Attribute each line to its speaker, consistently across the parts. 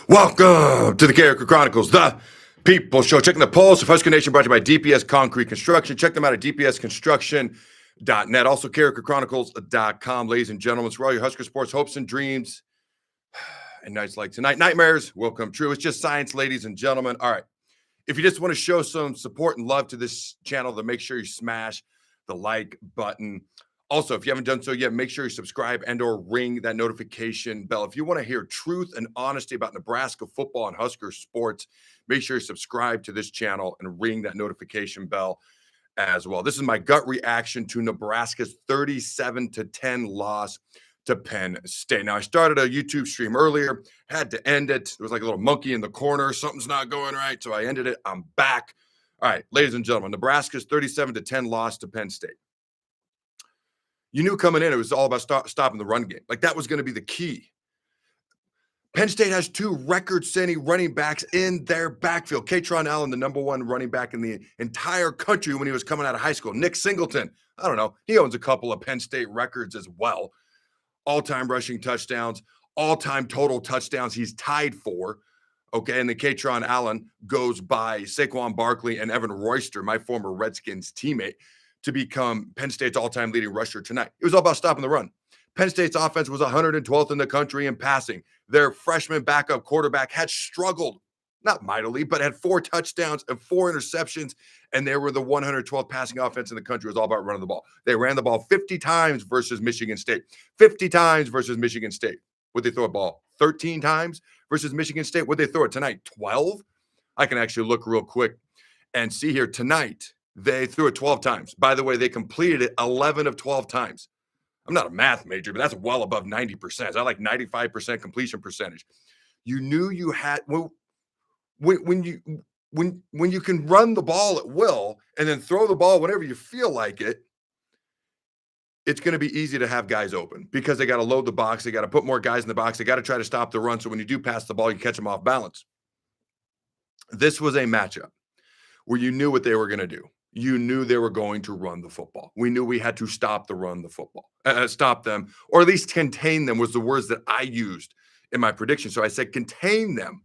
Speaker 1: Welcome to the Carriker Chronicles, the People Show. Checking the pulse of Husker Nation, brought to you by DPS Concrete Construction. Check them out at dpsconstruction.net. Also, carrikerchronicles.com. Ladies and gentlemen, it's where all your Husker sports hopes and dreams and nights like tonight, nightmares will come true. It's just science, ladies and gentlemen. All right. If you just want to show some support and love to this channel, then make sure you smash the like button. Also, if you haven't done so yet, make sure you subscribe and or ring that notification bell. If you want to hear truth and honesty about Nebraska football and Husker sports, make sure you subscribe to this channel and ring that notification bell as well. This is my gut reaction to Nebraska's 37-10 loss to Penn State. Now, I started a YouTube stream earlier, had to end it. There was like a little monkey in the corner. Something's not going right, so I ended it. I'm back. All right, ladies and gentlemen, Nebraska's 37-10 loss to Penn State. You knew coming in, it was all about stopping the run game. Like, that was going to be the key. Penn State has two record-setting running backs in their backfield. Katron Allen, the number one running back in the entire country when he was coming out of high school. Nick Singleton, I don't know, he owns a couple of Penn State records as well. All-time rushing touchdowns, all-time total touchdowns he's tied for. Okay, and then Katron Allen goes by Saquon Barkley and Evan Royster, my former Redskins teammate, to become Penn State's all-time leading rusher tonight. It was all about stopping the run. Penn State's offense was 112th in the country in passing. Their freshman backup quarterback had struggled, not mightily, but had 4 touchdowns and 4 interceptions, and they were the 112th passing offense in the country. It was all about running the ball. They ran the ball 50 times versus Michigan State. 50 times versus Michigan State. Would they throw a ball 13 times versus Michigan State? Would they throw it tonight 12? I can actually look real quick and see here tonight. They threw it 12 times. By the way, they completed it 11 of 12 times. I'm not a math major, but that's well above 90%. I like 95% completion percentage. You knew you had when you can run the ball at will and then throw the ball whenever you feel like it, it's going to be easy to have guys open because they got to load the box. They got to put more guys in the box. They got to try to stop the run. So when you do pass the ball, you catch them off balance. This was a matchup where you knew what they were going to do. You knew they were going to run the football. We knew we had to stop the football, stop them, or at least contain them was the words that I used in my prediction. So I said contain them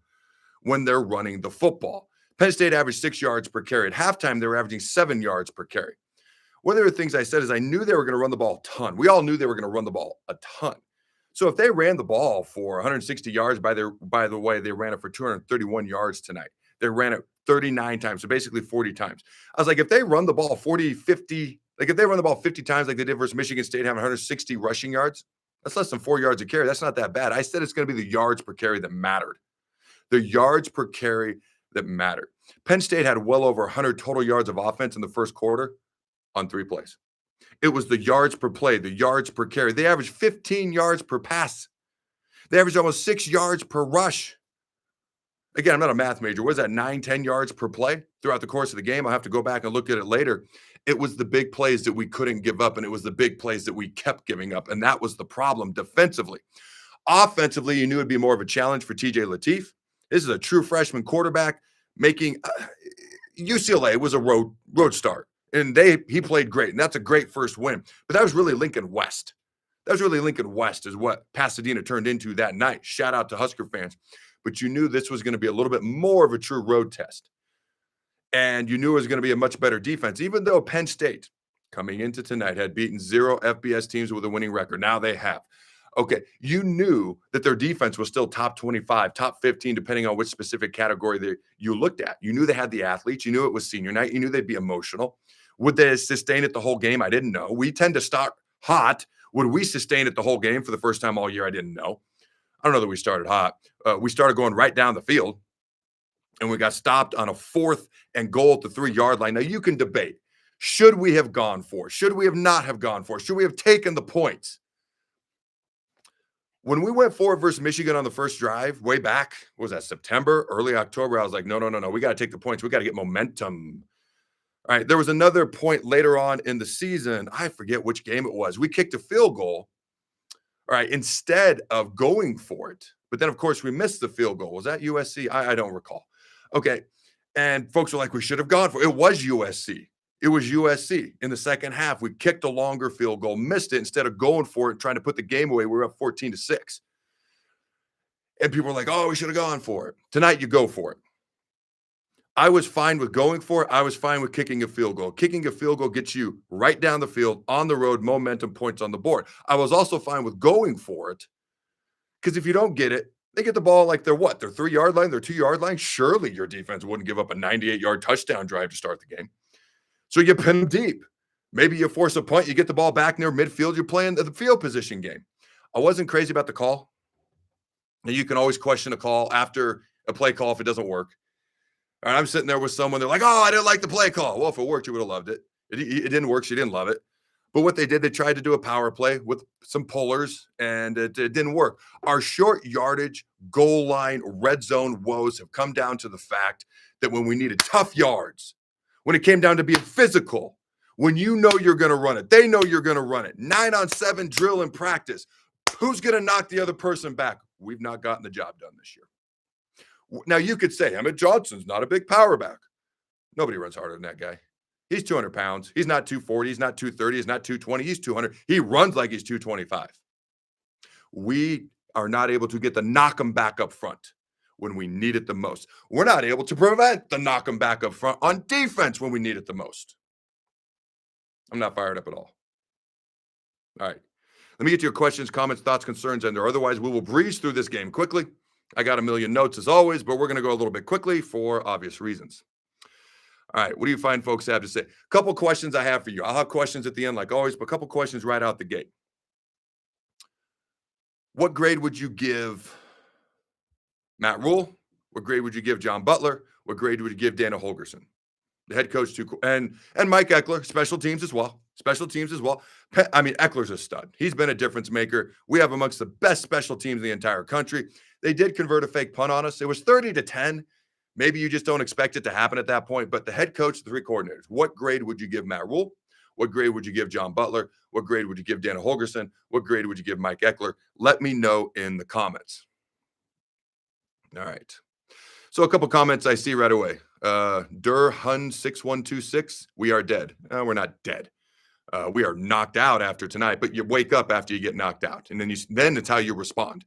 Speaker 1: when they're running the football. Penn State averaged 6 yards per carry. At halftime, they were averaging 7 yards per carry. One of the things I said is I knew they were going to run the ball a ton. We all knew they were going to run the ball a ton. So if they ran the ball for 160 yards, by the way, they ran it for 231 yards tonight. They ran it 39 times, so basically 40 times. I was like, if they run the ball 40, 50, like if they run the ball 50 times like they did versus Michigan State, having 160 rushing yards, that's less than 4 yards a carry. That's not that bad. I said it's going to be the yards per carry that mattered. The yards per carry that mattered. Penn State had well over 100 total yards of offense in the first quarter on 3 plays. It was the yards per play, the yards per carry. They averaged 15 yards per pass. They averaged almost 6 yards per rush. Again, I'm not a math major. What is that, 9, 10 yards per play throughout the course of the game? I'll have to go back and look at it later. It was the big plays that we couldn't give up, and it was the big plays that we kept giving up, and that was the problem defensively. Offensively, you knew it'd be more of a challenge for TJ Lateef. This is a true freshman quarterback making UCLA was a road start, and he played great, and that's a great first win. But that was really Lincoln West. That was really Lincoln West is what Pasadena turned into that night. Shout out to Husker fans. But you knew this was going to be a little bit more of a true road test. And you knew it was going to be a much better defense, even though Penn State, coming into tonight, had beaten 0 FBS teams with a winning record. Now they have. Okay, you knew that their defense was still top 25, top 15, depending on which specific category you looked at. You knew they had the athletes. You knew it was senior night. You knew they'd be emotional. Would they sustain it the whole game? I didn't know. We tend to start hot. Would we sustain it the whole game for the first time all year? I didn't know. I don't know that we started hot. We started going right down the field, and we got stopped on a 4th and goal at the 3-yard line. Now, you can debate. Should we have gone for it? Should we have not have gone for it? Should we have taken the points? When we went for it versus Michigan on the first drive, way back, what was that, September, early October, I was like, no. We got to take the points. We got to get momentum. All right, there was another point later on in the season. I forget which game it was. We kicked a field goal. All right, instead of going for it. But then, of course, we missed the field goal. Was that USC? I don't recall. Okay, and folks were like, we should have gone for it. It was USC. It was USC. In the second half, we kicked a longer field goal, missed it instead of going for it, trying to put the game away. We were up 14-6. And people are like, oh, we should have gone for it. Tonight, you go for it. I was fine with going for it. I was fine with kicking a field goal. Kicking a field goal gets you right down the field, on the road, momentum, points on the board. I was also fine with going for it because if you don't get it, they get the ball like they're what? Their 3-yard line, their 2-yard line? Surely your defense wouldn't give up a 98-yard touchdown drive to start the game. So you pin them deep. Maybe you force a punt. You get the ball back near midfield. You're playing the field position game. I wasn't crazy about the call. And you can always question a call after a play call if it doesn't work. And I'm sitting there with someone, they're like, oh, I didn't like the play call. Well, if it worked, you would have loved it. It didn't work. She didn't love it. But what they did, they tried to do a power play with some pullers, and it didn't work. Our short yardage, goal line, red zone woes have come down to the fact that when we needed tough yards, when it came down to being physical, when you know you're going to run it, they know you're going to run it, 9-on-7 drill in practice, who's going to knock the other person back? We've not gotten the job done this year. Now, you could say Emmett Johnson's not a big power back. Nobody runs harder than that guy. He's 200 pounds. He's not 240. He's not 230. He's not 220. He's 200. He runs like he's 225. We are not able to get the knock him back up front when we need it the most. We're not able to prevent the knock him back up front on defense when we need it the most. I'm not fired up at all. All right. Let me get to your questions, comments, thoughts, concerns, and otherwise we will breeze through this game quickly. I got a million notes as always, but we're going to go a little bit quickly for obvious reasons. All right, what do you find folks have to say? A couple questions I have for you. I'll have questions at the end like always, but a couple questions right out the gate. What grade would you give Matt Rhule? What grade would you give John Butler? What grade would you give Dana Holgorsen? The head coach too, and Mike Eckler, special teams as well. Eckler's a stud. He's been a difference maker. We have amongst the best special teams in the entire country. They did convert a fake punt on us. It was 30-10. Maybe you just don't expect it to happen at that point. But the head coach, the 3 coordinators, what grade would you give Matt Rhule? What grade would you give John Butler? What grade would you give Dana Holgorsen? What grade would you give Mike Eckler? Let me know in the comments. All right. So a couple comments I see right away. Hun6126, we are dead. We're not dead. We are knocked out after tonight, but you wake up after you get knocked out. And then it's how you respond.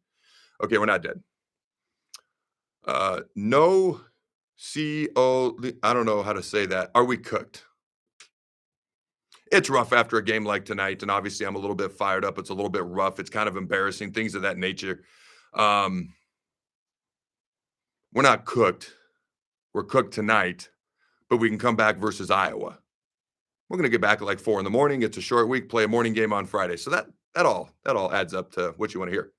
Speaker 1: Okay, we're not dead. No CO, I don't know how to say that. Are we cooked? It's rough after a game like tonight, and obviously I'm a little bit fired up. It's a little bit rough. It's kind of embarrassing, things of that nature. We're not cooked. We're cooked tonight, but we can come back versus Iowa. We're going to get back at like 4 a.m. It's a short week, play a morning game on Friday. So that all adds up to what you want to hear.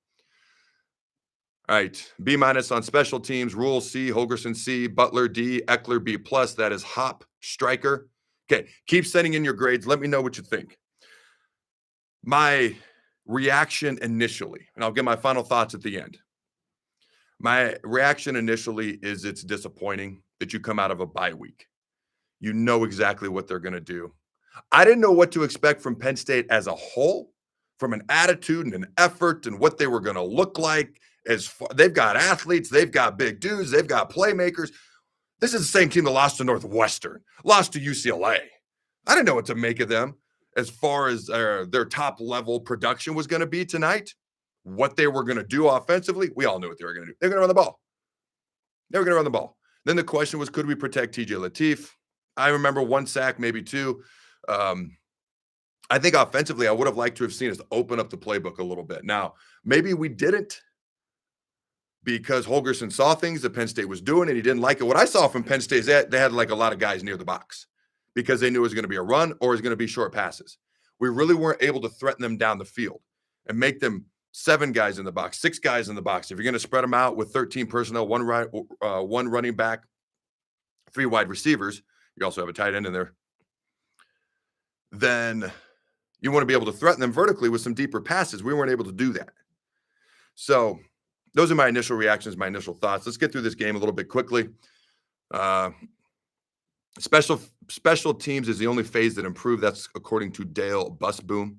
Speaker 1: All right, B- on special teams, Rhule C, Holgorsen C, Butler D, Eckler B+. That is Hop, Striker. Okay, keep sending in your grades. Let me know what you think. My reaction initially, and I'll get my final thoughts at the end. My reaction initially is it's disappointing that you come out of a bye week. You know exactly what they're going to do. I didn't know what to expect from Penn State as a whole, from an attitude and an effort and what they were going to look like. They've got athletes, they've got big dudes, they've got playmakers. This is the same team that lost to Northwestern, lost to UCLA. I didn't know what to make of them as far as their top level production was going to be tonight. What they were going to do offensively, we all knew what they were going to do. They're going to run the ball. They were going to run the ball. Then the question was, could we protect TJ Lateef? I remember 1 sack, maybe 2. I think offensively, I would have liked to have seen us open up the playbook a little bit. Now, maybe we didn't because Holgorsen saw things that Penn State was doing and he didn't like it. What I saw from Penn State is that they had like a lot of guys near the box because they knew it was going to be a run or it was going to be short passes. We really weren't able to threaten them down the field and make them 7 guys in the box, 6 guys in the box. If you're going to spread them out with 13 personnel, one running back, 3 wide receivers, you also have a tight end in there, then you want to be able to threaten them vertically with some deeper passes. We weren't able to do that. So those are my initial reactions, my initial thoughts. Let's get through this game a little bit quickly. Special teams is the only phase that improved. That's according to Dale Busboom.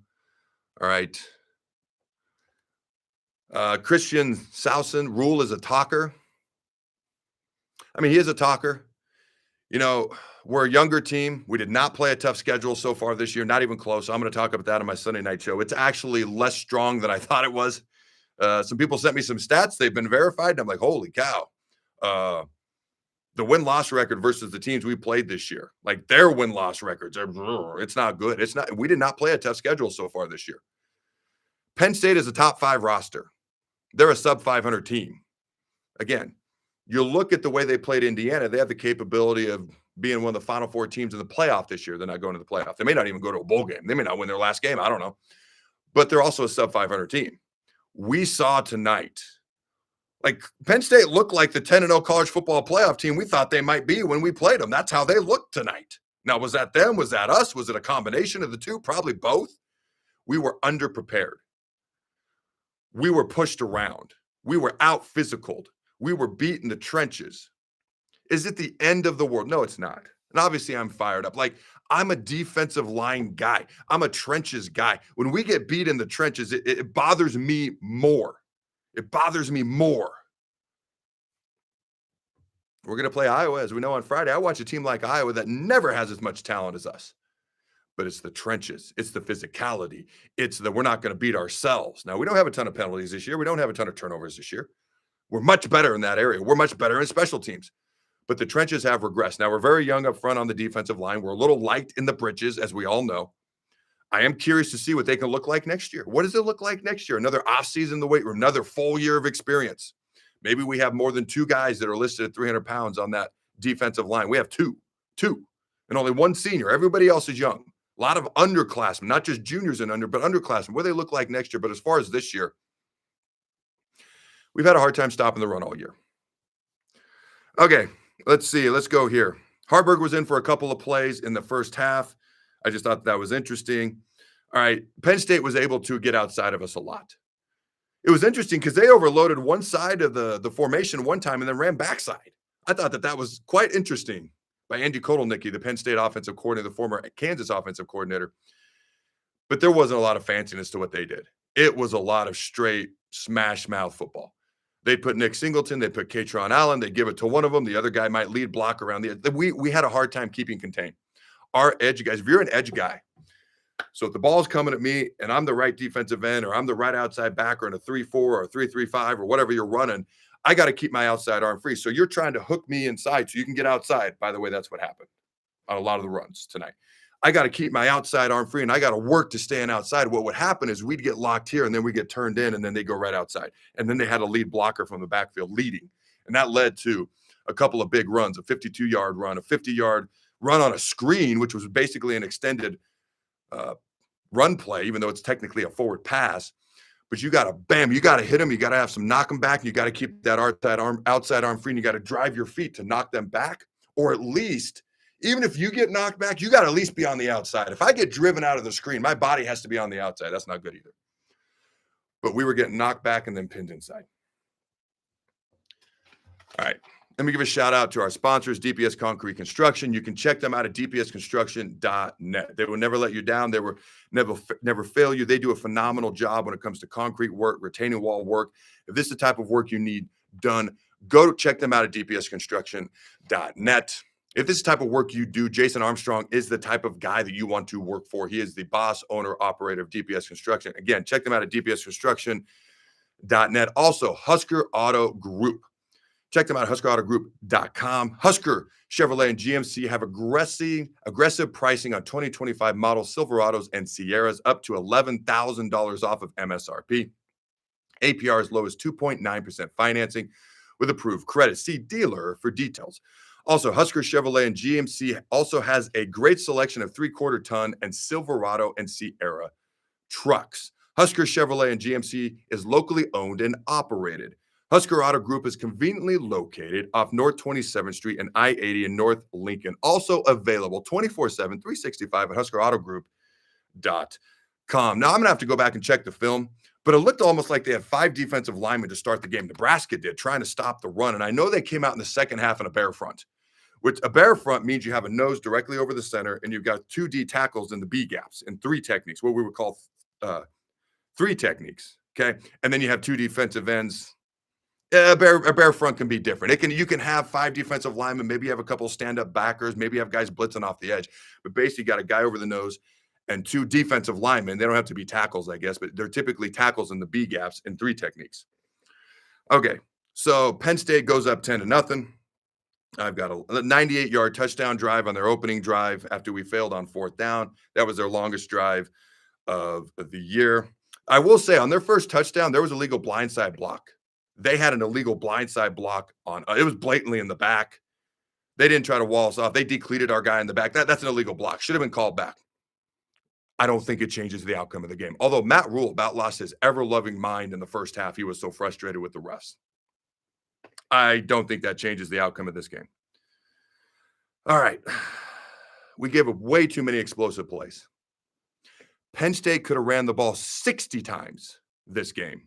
Speaker 1: All right. Christian Sausen, Rhule is a talker. I mean, he is a talker. You know, we're a younger team. We did not play a tough schedule so far this year, not even close. I'm going to talk about that on my Sunday night show. It's actually less strong than I thought it was. Some people sent me some stats. They've been verified. And I'm like, holy cow. The win-loss record versus the teams we played this year, like their win-loss records, it's not good. We did not play a tough schedule so far this year. Penn State is a top 5 roster. They're a sub 500 team. Again, you look at the way they played Indiana, they have the capability of being one of the Final Four teams in the playoff this year. They're not going to the playoff. They may not even go to a bowl game. They may not win their last game. I don't know. But they're also a sub 500 team. We saw tonight, like Penn State looked like the 10-0 college football playoff team we thought they might be when we played them. That's how they looked tonight. Now, was that them? Was that us? Was it a combination of the two? Probably both. We were underprepared. We were pushed around. We were out-physicaled. We were beat in the trenches. Is it the end of the world? No, it's not. And obviously, I'm fired up. Like, I'm a defensive line guy. I'm a trenches guy. When we get beat in the trenches, it bothers me more. It bothers me more. We're going to play Iowa, as we know, on Friday. I watch a team like Iowa that never has as much talent as us. But it's the trenches. It's the physicality. It's the we're not going to beat ourselves. Now, we don't have a ton of penalties this year. We don't have a ton of turnovers this year. We're much better in that area. We're much better in special teams. But the trenches have regressed. Now, we're very young up front on the defensive line. We're a little light in the britches, as we all know. I am curious to see what they can look like next year. What does it look like next year? Another offseason in the weight room, another full year of experience. Maybe we have more than 2 guys that are listed at 300 pounds on that defensive line. We have two, and only 1 senior. Everybody else is young. A lot of underclassmen, not just juniors and under, but underclassmen. What do they look like next year? But as far as this year, we've had a hard time stopping the run all year. Okay, let's see. Let's go here. Harburg was in for a couple of plays in the first half. I just thought that was interesting. All right, Penn State was able to get outside of us a lot. It was interesting because they overloaded one side of the formation one time and then ran backside. I thought that was quite interesting by Andy Kotelnicki, the Penn State offensive coordinator, the former Kansas offensive coordinator. But there wasn't a lot of fanciness to what they did. It was a lot of straight smash mouth football. They put Nick Singleton, they put Katron Allen, they give it to one of them. The other guy might lead block around the. We had a hard time keeping contained. Our edge guys, if you're an edge guy, so if the ball's coming at me and I'm the right defensive end or I'm the right outside backer in a 3-4 or a 3-3-5 or whatever you're running, I got to keep my outside arm free. So you're trying to hook me inside so you can get outside. By the way, that's what happened on a lot of the runs tonight. I got to keep my outside arm free and I got to work to stay outside. What would happen is we'd get locked here and then we get turned in and then they go right outside. And then they had a lead blocker from the backfield leading. And that led to a couple of big runs, a 52-yard run, a 50-yard run on a screen, which was basically an extended run play, even though it's technically a forward pass. But you got to, bam, you got to hit them. You got to have some knock them back. And you got to keep that outside arm free. And you got to drive your feet to knock them back. Or at least, even if you get knocked back, you got to at least be on the outside. If I get driven out of the screen, my body has to be on the outside. That's not good either. But we were getting knocked back and then pinned inside. All right. Let me give a shout out to our sponsors, DPS Concrete Construction. You can check them out at dpsconstruction.net. They will never let you down. They will never fail you. They do a phenomenal job when it comes to concrete work, retaining wall work. If this is the type of work you need done, go to check them out at dpsconstruction.net. If this is the type of work you do, Jason Armstrong is the type of guy that you want to work for. He is the boss, owner, operator of DPS Construction. Again, check them out at dpsconstruction.net. Also, Husker Auto Group. Check them out at huskerautogroup.com. Husker, Chevrolet, and GMC have aggressive pricing on 2025 model Silverados and Sierras up to $11,000 off of MSRP. APR as low as 2.9% financing with approved credit. See dealer for details. Also, Husker, Chevrolet, and GMC also has a great selection of 3/4 ton and Silverado and Sierra trucks. Husker, Chevrolet, and GMC is locally owned and operated. Husker Auto Group is conveniently located off North 27th Street and I-80 in North Lincoln. Also available 24/7, 365 at huskerauto.group.com. Now, I'm going to have to go back and check the film, but it looked almost like they had 5 defensive linemen to start the game. Nebraska did, trying to stop the run. And I know they came out in the second half in a bear front, which a bear front means you have a nose directly over the center and you've got 2 D tackles in the B gaps and 3 techniques, what we would call 3 techniques, okay? And then you have 2 defensive ends. A bear front can be different. You can have 5 defensive linemen. Maybe you have a couple stand-up backers. Maybe you have guys blitzing off the edge. But basically, you got a guy over the nose and 2 defensive linemen. They don't have to be tackles, I guess, but they're typically tackles in the B gaps in 3 techniques. Okay, so Penn State goes up 10-0. I've got a 98-yard touchdown drive on their opening drive after we failed on 4th down. That was their longest drive of the year. I will say on their first touchdown, there was a legal blindside block. They had an illegal blindside block on it was blatantly in the back. They didn't try to wall us off. They decleated our guy in the back. That's an illegal block. Should have been called back. I don't think it changes the outcome of the game. Although Matt Rhule about lost his ever-loving mind in the first half. He was so frustrated with the refs. I don't think that changes the outcome of this game. All right. We gave up way too many explosive plays. Penn State could have ran the ball 60 times this game.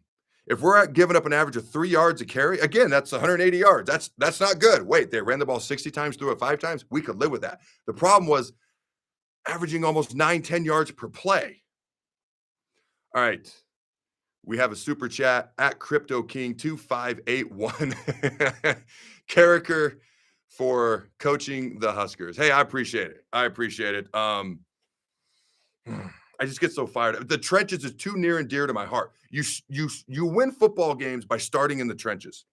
Speaker 1: If we're giving up an average of 3 yards a carry, again, that's 180 yards. That's not good. Wait, they ran the ball 60 times, threw it 5 times? We could live with that. The problem was averaging almost 9-10 yards per play. All right. We have a super chat at Crypto King 2581. Carriker for coaching the Huskers. Hey, I appreciate it. I just get so fired up. The trenches is too near and dear to my heart. You win football games by starting in the trenches.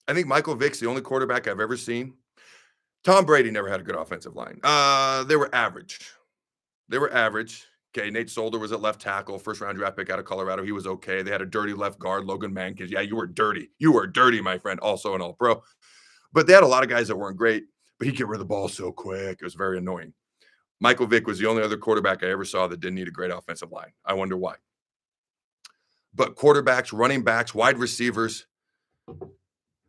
Speaker 1: I think Michael Vick's the only quarterback I've ever seen. Tom Brady never had a good offensive line. They were average. Okay, Nate Solder was at left tackle, first-round draft pick out of Colorado. He was okay. They had a dirty left guard, Logan Mankins. Yeah, you were dirty. You were dirty, my friend, also an all-pro. But they had a lot of guys that weren't great, but he'd get rid of the ball so quick. It was very annoying. Michael Vick was the only other quarterback I ever saw that didn't need a great offensive line. I wonder why. But quarterbacks, running backs, wide receivers,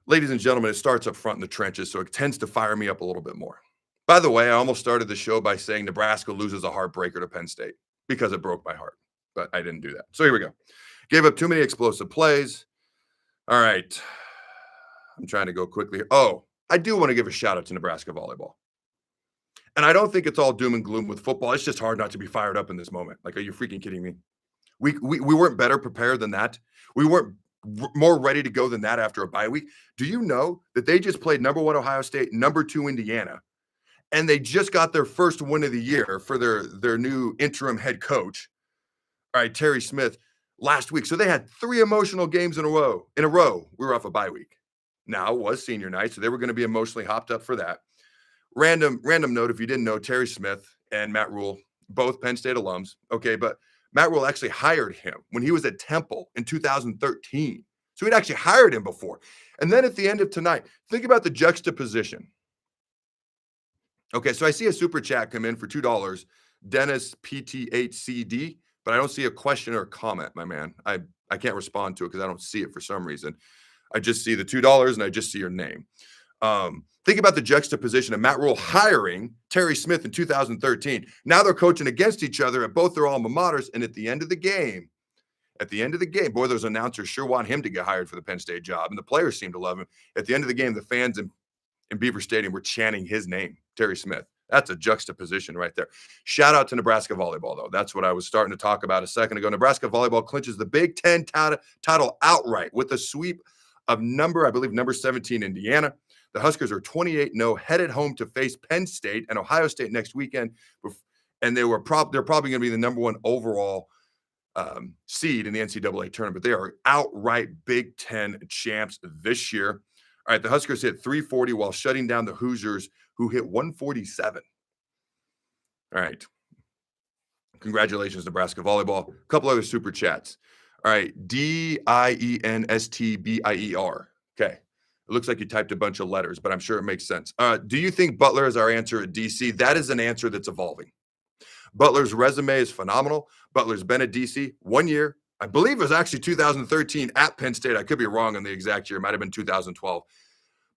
Speaker 1: ladies and gentlemen, it starts up front in the trenches, so it tends to fire me up a little bit more. By the way, I almost started the show by saying Nebraska loses a heartbreaker to Penn State because it broke my heart, but I didn't do that. So here we go. Gave up too many explosive plays. All right. I'm trying to go quickly. Oh, I do want to give a shout out to Nebraska volleyball. And I don't think it's all doom and gloom with football. It's just hard not to be fired up in this moment. Like, are you freaking kidding me? We weren't better prepared than that. We weren't more ready to go than that after a bye week. Do you know that they just played number 1 Ohio State, number 2 Indiana, and they just got their first win of the year for their new interim head coach, all right, Terry Smith, last week. So they had 3 emotional games in a row. We were off a bye week. Now it was senior night, so they were going to be emotionally hopped up for that. Random note, if you didn't know, Terry Smith and Matt Rhule, both Penn State alums. Okay, but Matt Rhule actually hired him when he was at Temple in 2013. So he'd actually hired him before. And then at the end of tonight, think about the juxtaposition. Okay, so I see a super chat come in for $2, Dennis PTHCD, but I don't see a question or a comment, my man. I can't respond to it because I don't see it for some reason. I just see the $2 and I just see your name. Think about the juxtaposition of Matt Rhule hiring Terry Smith in 2013. Now they're coaching against each other at both their alma maters. And at the end of the game, boy, those announcers sure want him to get hired for the Penn State job. And the players seem to love him. At the end of the game, the fans in Beaver Stadium were chanting his name, Terry Smith. That's a juxtaposition right there. Shout out to Nebraska volleyball, though. That's what I was starting to talk about a second ago. Nebraska volleyball clinches the Big Ten title outright with a sweep of number 17 Indiana. The Huskers are 28-0, headed home to face Penn State and Ohio State next weekend. And they're probably going to be the number 1 overall seed in the NCAA tournament. They are outright Big Ten champs this year. All right, the Huskers hit 340 while shutting down the Hoosiers, who hit 147. All right. Congratulations, Nebraska volleyball. A couple other super chats. All right, DIENSTBIER. Okay. It looks like you typed a bunch of letters, but I'm sure it makes sense. Do you think Butler is our answer at DC? That is an answer that's evolving. Butler's resume is phenomenal. Butler's been at DC 1 year. I believe it was actually 2013 at Penn State. I could be wrong on the exact year. It might have been 2012.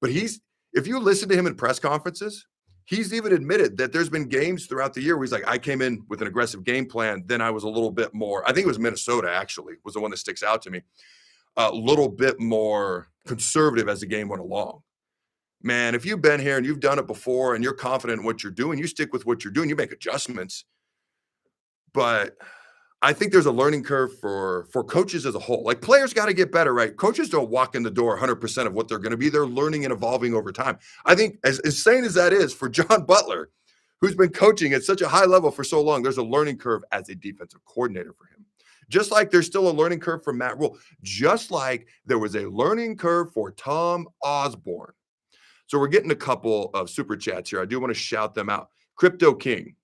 Speaker 1: But if you listen to him in press conferences, he's even admitted that there's been games throughout the year where he's like, I came in with an aggressive game plan. Then I was a little bit more, I think it was Minnesota actually, was the one that sticks out to me. A little bit more conservative as the game went along. Man, if you've been here and you've done it before and you're confident in what you're doing, you stick with what you're doing, you make adjustments. But I think there's a learning curve for coaches as a whole. Like, players got to get better, right? Coaches don't walk in the door 100% of what they're going to be. They're learning and evolving over time. I think as insane as that is for John Butler, who's been coaching at such a high level for so long. There's a learning curve as a defensive coordinator for him. Just like there's still a learning curve for Matt Rhule. Just like there was a learning curve for Tom Osborne. So we're getting a couple of super chats here. I do want to shout them out. Crypto King,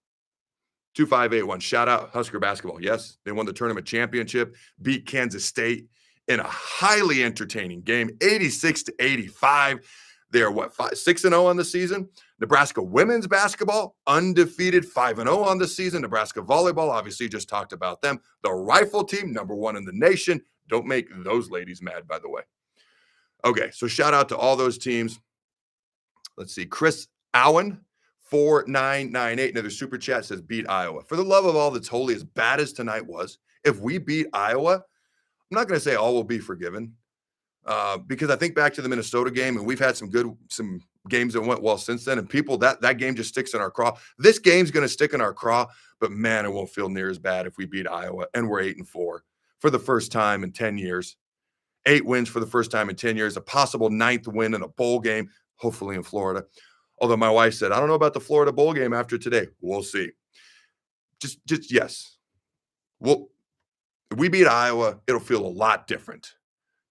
Speaker 1: 2581. Shout out Husker basketball. Yes, they won the tournament championship, beat Kansas State in a highly entertaining game, 86-85. They are 6-0 on the season. Nebraska women's basketball, undefeated, 5-0 on the season. Nebraska volleyball, obviously just talked about them. The rifle team, #1 in the nation. Don't make those ladies mad, by the way. Okay, so shout out to all those teams. Let's see. Chris Owen, 4998, another super chat, says beat Iowa. For the love of all that's holy, as bad as tonight was, if we beat Iowa, I'm not going to say all will be forgiven. Because I think back to the Minnesota game, and we've had some games that went well since then, and people, that game just sticks in our craw. This game's going to stick in our craw, but man, it won't feel near as bad if we beat Iowa, and we're 8-4 for the first time in 10 years. 8 wins for the first time in 10 years, a possible 9th win in a bowl game, hopefully in Florida. Although my wife said, I don't know about the Florida bowl game after today. We'll see. Just yes. Well, if we beat Iowa, it'll feel a lot different.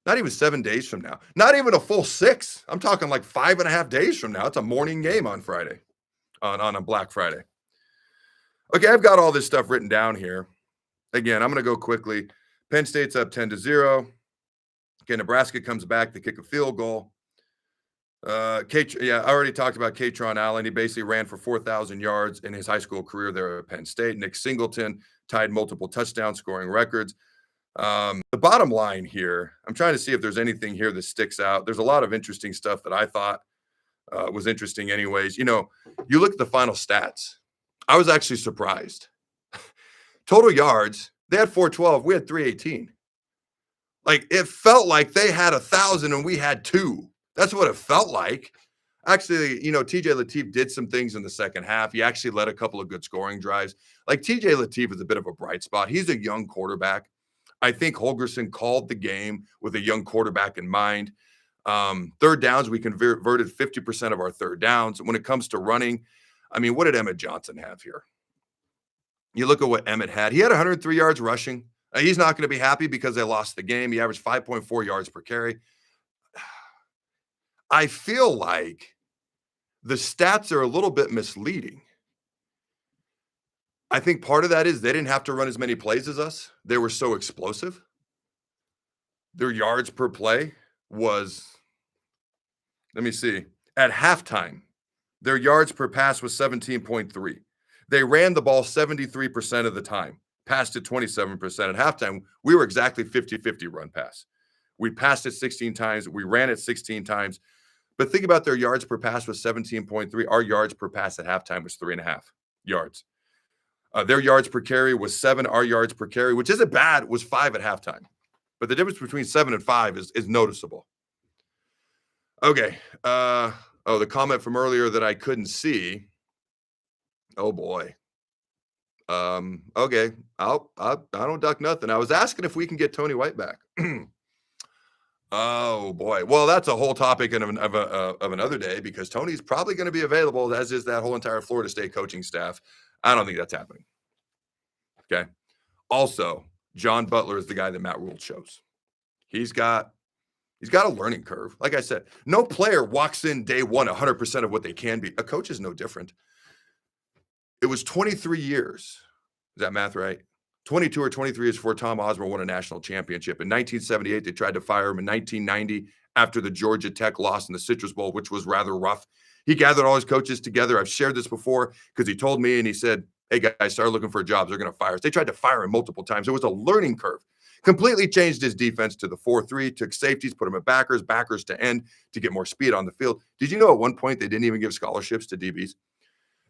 Speaker 1: Not even 7 days from now. Not even a full 6. I'm talking like 5.5 days from now. It's a morning game on Friday, on a Black Friday. Okay, I've got all this stuff written down here. Again, I'm going to go quickly. Penn State's up 10-0. Okay, Nebraska comes back to kick a field goal. I already talked about Katron Allen. He basically ran for 4,000 yards in his high school career there at Penn State. Nick Singleton tied multiple touchdown scoring records. The bottom line here, I'm trying to see if there's anything here that sticks out. There's a lot of interesting stuff that I thought was interesting anyways. You know, you look at the final stats. I was actually surprised. Total yards, they had 412. We had 318. Like, it felt like they had 1,000 and we had 2. That's what it felt like. Actually, you know, TJ Lateef did some things in the second half. He actually led a couple of good scoring drives. Like, TJ Lateef is a bit of a bright spot. He's a young quarterback. I think Holgorsen called the game with a young quarterback in mind. Third downs, we converted 50% of our third downs. When it comes to running, I mean, what did Emmett Johnson have here? You look at what Emmett had. He had 103 yards rushing. He's not going to be happy because they lost the game. He averaged 5.4 yards per carry. I feel like the stats are a little bit misleading. I think part of that is they didn't have to run as many plays as us. They were so explosive. Their yards per play was, let me see, at halftime, their yards per pass was 17.3. They ran the ball 73% of the time, passed it 27%. At halftime, we were exactly 50-50 run pass. We passed it 16 times. We ran it 16 times. But think about their yards per pass was 17.3. Our yards per pass at halftime was 3.5 yards. Their yards per carry was 7. Our yards per carry, which isn't bad, was 5 at halftime. But the difference between 7 and 5 is noticeable. Okay. The comment from earlier that I couldn't see. Oh boy. Okay. I don't duck nothing. I was asking if we can get Tony White back. Oh boy. Well, that's a whole topic of another day, because Tony's probably going to be available, as is that whole entire Florida State coaching staff. I don't think that's happening. Okay. Also, John Butler is the guy that Matt Rhule chose. He's got a learning curve. Like I said, no player walks in day one 100% of what they can be. A coach is no different. It was 23 years. Is that math right? 22 or 23 years before Tom Osborne won a national championship. In 1978, they tried to fire him. In 1990, after the Georgia Tech loss in the Citrus Bowl, which was rather rough, he gathered all his coaches together. I've shared this before because he told me, and he said, hey, guys, start looking for jobs. They're going to fire us. They tried to fire him multiple times. It was a learning curve. Completely changed his defense to the 4-3, took safeties, put them at backers to end to get more speed on the field. Did you know at one point they didn't even give scholarships to DBs?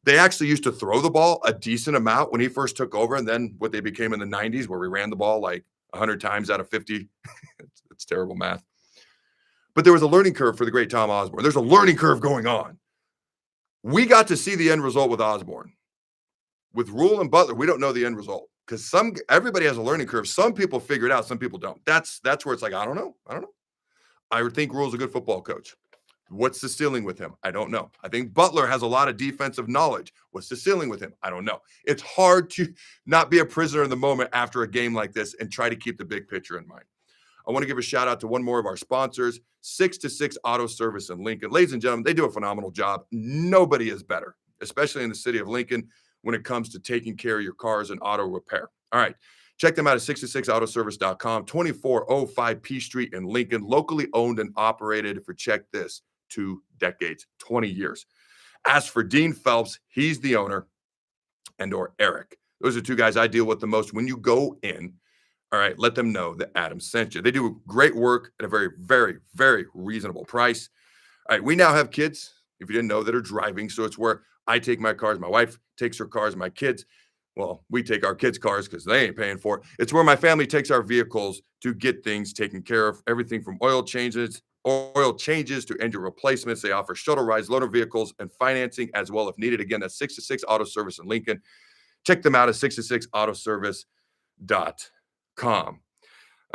Speaker 1: They actually used to throw the ball a decent amount when he first took over, and then what they became in the 90s, where we ran the ball like 100 times out of 50. It's terrible math. But there was a learning curve for the great Tom Osborne. There's a learning curve going on. We got to see the end result with Osborne. With Rhule and Butler, we don't know the end result, because everybody has a learning curve. Some people figure it out, some people don't. That's where it's like, I don't know. I think Rhule's a good football coach. What's the ceiling with him? I don't know. I think Butler has a lot of defensive knowledge. What's the ceiling with him? I don't know. It's hard to not be a prisoner in the moment after a game like this and try to keep the big picture in mind. I want to give a shout out to one more of our sponsors, 6-6 Auto Service in Lincoln. Ladies and gentlemen, they do a phenomenal job. Nobody is better, especially in the city of Lincoln, when it comes to taking care of your cars and auto repair. All right. Check them out at 626autoservice.com, 2405 P Street in Lincoln, locally owned and operated for, check this, 2 decades, 20 years. As for Dean Phelps, he's the owner, and or Eric. Those are 2 guys I deal with the most. When you go in, all right, let them know that Adam sent you. They do great work at a very, very, very reasonable price. All right, we now have kids, if you didn't know, that are driving. So it's where I take my cars, my wife takes her cars, my kids. Well, we take our kids' cars because they ain't paying for it. It's where my family takes our vehicles to get things taken care of. Everything from oil changes to engine replacements. They offer shuttle rides, loaner vehicles, and financing as well if needed. Again, that's 6-6 Auto Service in Lincoln. Check them out at 626autoservice.com.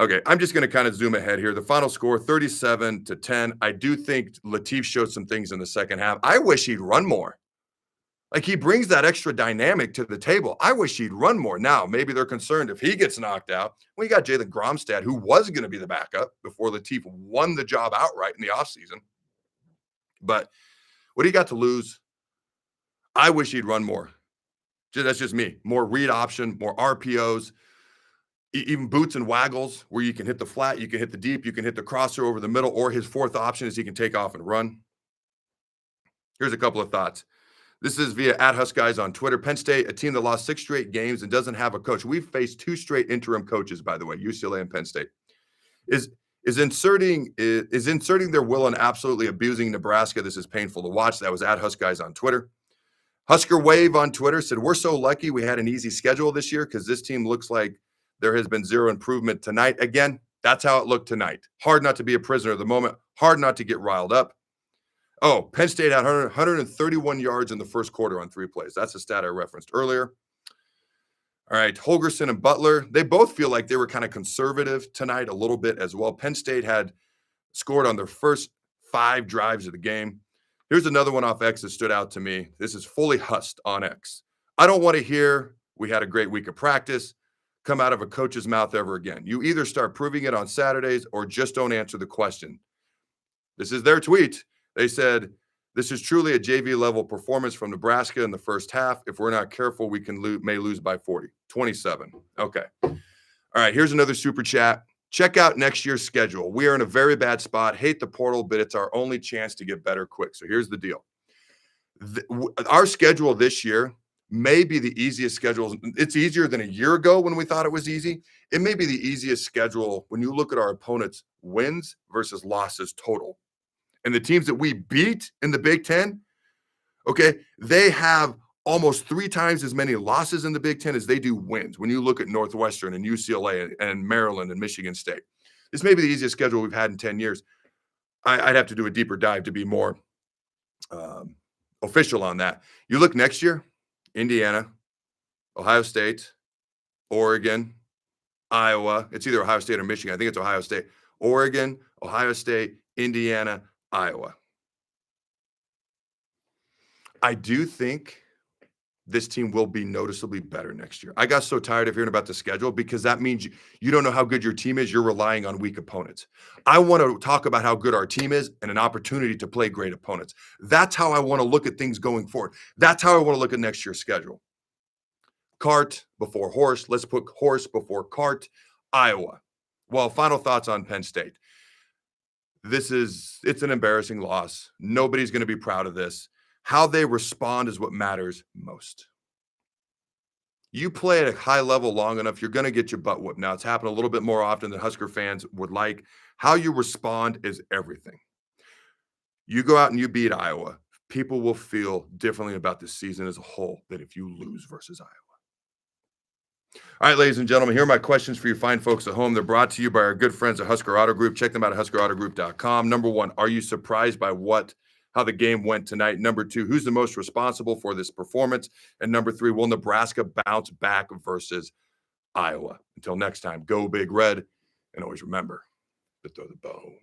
Speaker 1: Okay, I'm just going to kind of zoom ahead here. The final score, 37-10. I do think Lateef showed some things in the second half. I wish he'd run more. Like, he brings that extra dynamic to the table. I wish he'd run more. Now, maybe they're concerned if he gets knocked out. Well, you got Jalen Gromstad, who was going to be the backup before Lateef won the job outright in the offseason. But what do you got to lose? I wish he'd run more. That's just me. More read option, more RPOs, even boots and waggles where you can hit the flat, you can hit the deep, you can hit the crosser over the middle, or his fourth option is he can take off and run. Here's a couple of thoughts. This is via @HuskGuys on Twitter. Penn State, a team that lost 6 straight games and doesn't have a coach. We've faced 2 straight interim coaches, by the way, UCLA and Penn State. Is inserting their will and absolutely abusing Nebraska. This is painful to watch. That was @HuskGuys on Twitter. Husker Wave on Twitter said, we're so lucky we had an easy schedule this year because this team looks like there has been zero improvement tonight. Again, that's how it looked tonight. Hard not to be a prisoner of the moment. Hard not to get riled up. Oh, Penn State had 131 yards in the first quarter on 3 plays. That's a stat I referenced earlier. All right, Holgerson and Butler, they both feel like they were kind of conservative tonight a little bit as well. Penn State had scored on their first 5 drives of the game. Here's another one off X that stood out to me. This is fully Husked on X. I don't want to hear we had a great week of practice come out of a coach's mouth ever again. You either start proving it on Saturdays or just don't answer the question. This is their tweet. They said, this is truly a JV level performance from Nebraska in the first half. If we're not careful, we may lose by 40. 27. Okay. All right, here's another super chat. Check out next year's schedule. We are in a very bad spot. Hate the portal, but it's our only chance to get better quick. So here's the deal. Our schedule this year may be the easiest schedule. It's easier than a year ago when we thought it was easy. It may be the easiest schedule when you look at our opponents' wins versus losses total. And the teams that we beat in the Big Ten, okay, they have almost 3 times as many losses in the Big Ten as they do wins. When you look at Northwestern and UCLA and Maryland and Michigan State, this may be the easiest schedule we've had in 10 years. I'd have to do a deeper dive to be more official on that. You look next year, Indiana, Ohio State, Oregon, Iowa. It's either Ohio State or Michigan. I think it's Ohio State. Oregon, Ohio State, Indiana, Iowa. I do think this team will be noticeably better next year. I got so tired of hearing about the schedule because that means you don't know how good your team is. You're relying on weak opponents. I want to talk about how good our team is and an opportunity to play great opponents. That's how I want to look at things going forward. That's how I want to look at next year's schedule. Cart before horse. Let's put horse before cart. Iowa. Well, final thoughts on Penn State. It's an embarrassing loss. Nobody's going to be proud of this. How they respond is what matters most. You play at a high level long enough, you're going to get your butt whooped. Now, it's happened a little bit more often than Husker fans would like. How you respond is everything. You go out and you beat Iowa, people will feel differently about this season as a whole than if you lose versus Iowa. All right, ladies and gentlemen, here are my questions for you fine folks at home. They're brought to you by our good friends at Husker Auto Group. Check them out at huskerautogroup.com. Number 1, are you surprised by how the game went tonight? Number 2, who's the most responsible for this performance? And number 3, will Nebraska bounce back versus Iowa? Until next time, go Big Red, and always remember to throw the bone.